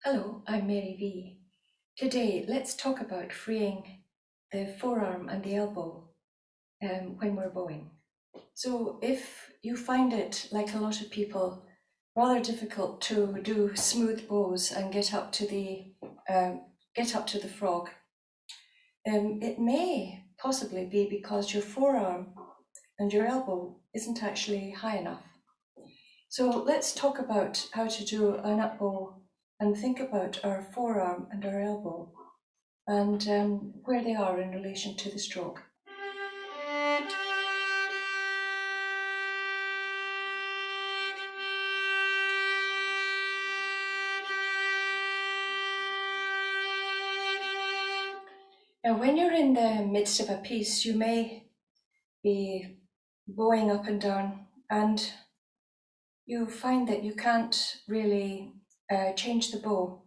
Hello, I'm Mary V. Today, let's talk about freeing the forearm and the elbow when we're bowing. So if you find it, like a lot of people, rather difficult to do smooth bows and get up to the frog, it may possibly be because your forearm and your elbow isn't actually high enough. So let's talk about how to do an up bow and think about our forearm and our elbow and where they are in relation to the stroke. Now, when you're in the midst of a piece, you may be bowing up and down, and you find that you can't really change the bow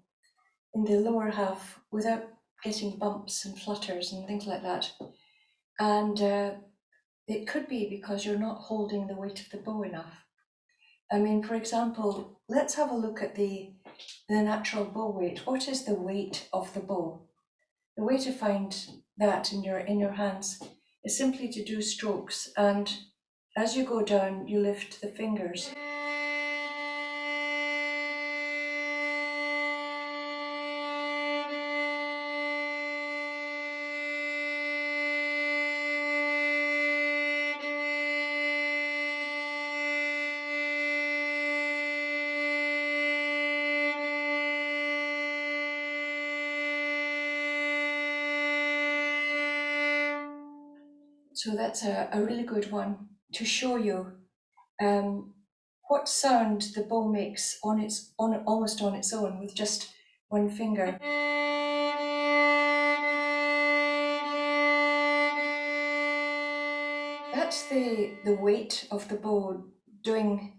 in the lower half without getting bumps and flutters and things like that. And it could be because you're not holding the weight of the bow enough. I mean, for example, let's have a look at the natural bow weight. What is the weight of the bow? The way to find that in your hands is simply to do strokes, and as you go down, you lift the fingers. So that's a really good one to show you what sound the bow makes almost on its own with just one finger. That's the weight of the bow doing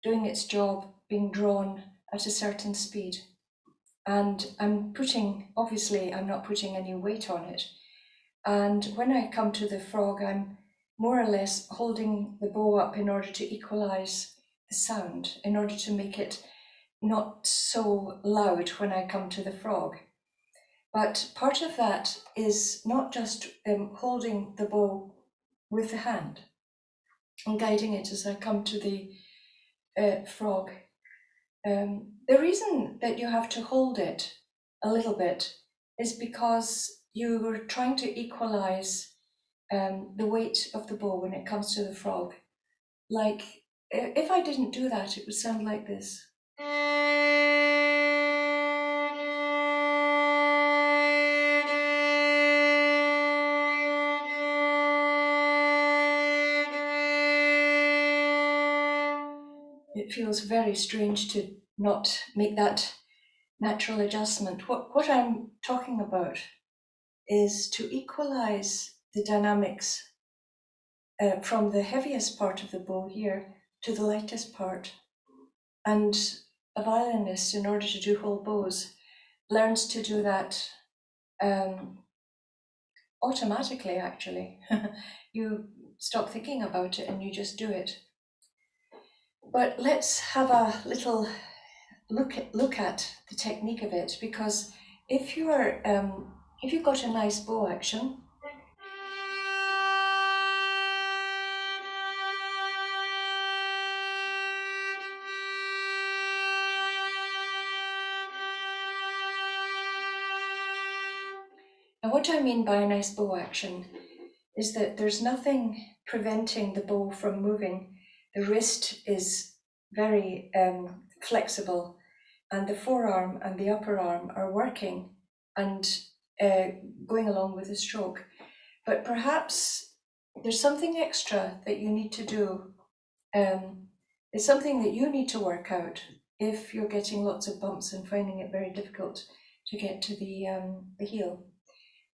its job, being drawn at a certain speed. And obviously I'm not putting any weight on it. And when I come to the frog, I'm more or less holding the bow up in order to equalize the sound, in order to make it not so loud when I come to the frog. But part of that is not just holding the bow with the hand and guiding it as I come to the frog. The reason that you have to hold it a little bit is because you were trying to equalize the weight of the bow when it comes to the frog. Like, if I didn't do that, it would sound like this. It feels very strange to not make that natural adjustment. What I'm talking about is to equalize the dynamics from the heaviest part of the bow here to the lightest part. And a violinist, in order to do whole bows, learns to do that automatically, actually. You stop thinking about it and you just do it. But let's have a little look at the technique of it, because if you've got a nice bow action, and what I mean by a nice bow action is that there's nothing preventing the bow from moving. The wrist is very flexible, and the forearm and the upper arm are working and going along with the stroke. But perhaps there's something extra that you need to do. It's something that you need to work out if you're getting lots of bumps and finding it very difficult to get to the heel.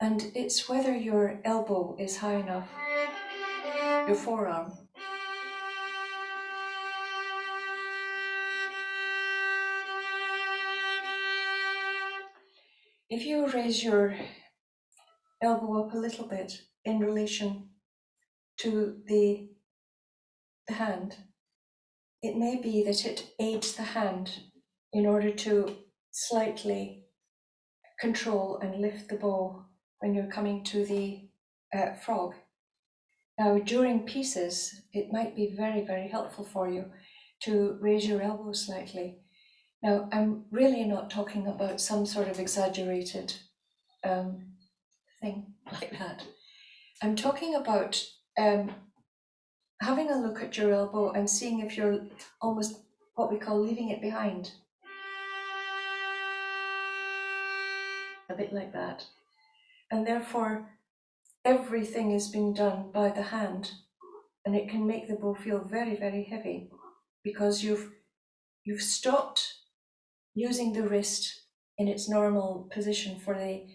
And it's whether your elbow is high enough, your forearm. If you raise your elbow up a little bit in relation to the hand, it may be that it aids the hand in order to slightly control and lift the bow when you're coming to the frog. Now, during pieces, it might be very, very helpful for you to raise your elbow slightly. Now, I'm really not talking about some sort of exaggerated thing like that. I'm talking about having a look at your elbow and seeing if you're almost what we call leaving it behind. A bit like that. And therefore, everything is being done by the hand, and it can make the bow feel very, very heavy because you've stopped using the wrist in its normal position for the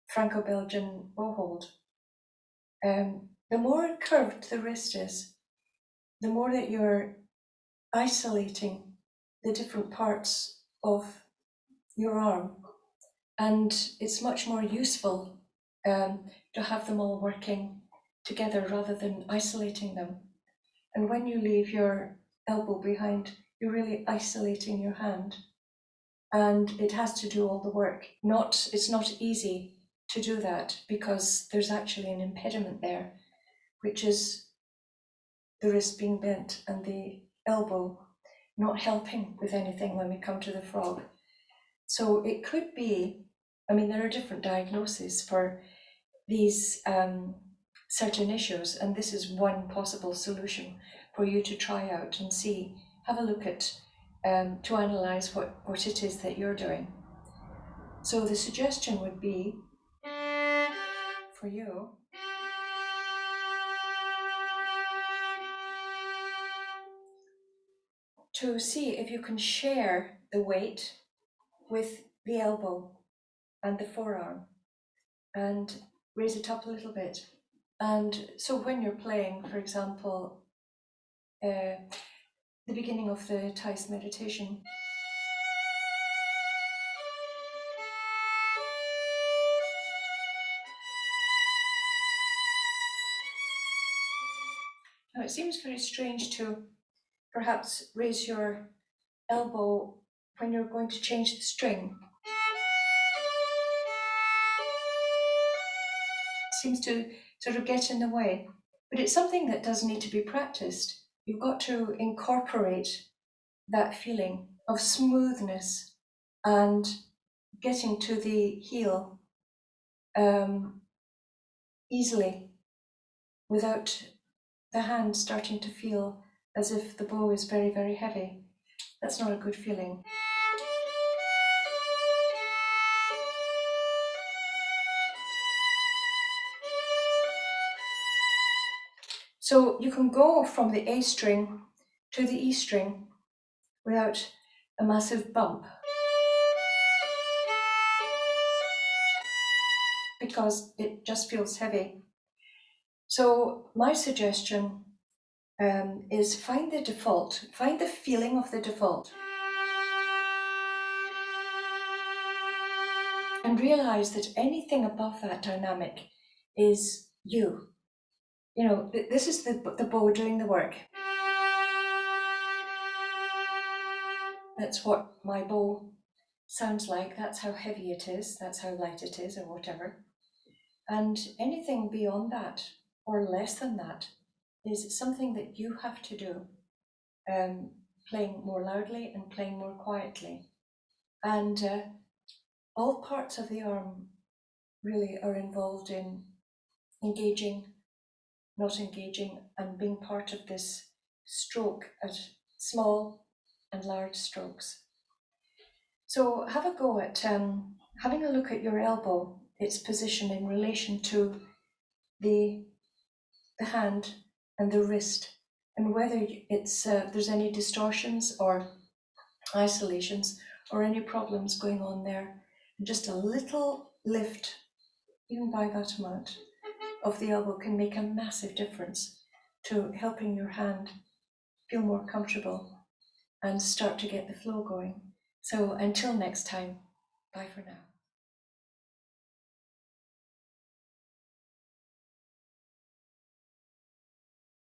Franco-Belgian bow hold. The more curved the wrist is, the more that you're isolating the different parts of your arm, and it's much more useful to have them all working together rather than isolating them. And when you leave your elbow behind, you're really isolating your hand, and it has to do all the work. It's not easy to do that because there's actually an impediment there, which is the wrist being bent and the elbow not helping with anything when we come to the frog. So it could be, there are different diagnoses for these certain issues, and this is one possible solution for you to try out and see, have a look at, to analyze what it is that you're doing. So the suggestion would be for you to see if you can share the weight with the elbow and the forearm and raise it up a little bit. And so when you're playing, for example, the beginning of the Thais meditation, now it seems very strange to perhaps raise your elbow when you're going to change the string. It seems to sort of get in the way, but it's something that does need to be practiced. You've got to incorporate that feeling of smoothness and getting to the heel easily without the hand starting to feel as if the bow is very, very heavy. That's not a good feeling. So you can go from the A string to the E string without a massive bump, because it just feels heavy. So my suggestion is find the default, find the feeling of the default, and realize that anything above that dynamic is you. This is the bow doing the work. That's what my bow sounds like. That's how heavy it is. That's how light it is, or whatever. And anything beyond that or less than that is something that you have to do, playing more loudly and playing more quietly. And all parts of the arm really are involved in engaging, not engaging, and being part of this stroke at small and large strokes. So have a go at having a look at your elbow, its position in relation to the hand and the wrist, and whether there's any distortions or isolations or any problems going on there. And just a little lift, even by that amount, of the elbow can make a massive difference to helping your hand feel more comfortable and start to get the flow going. So until next time, bye for now.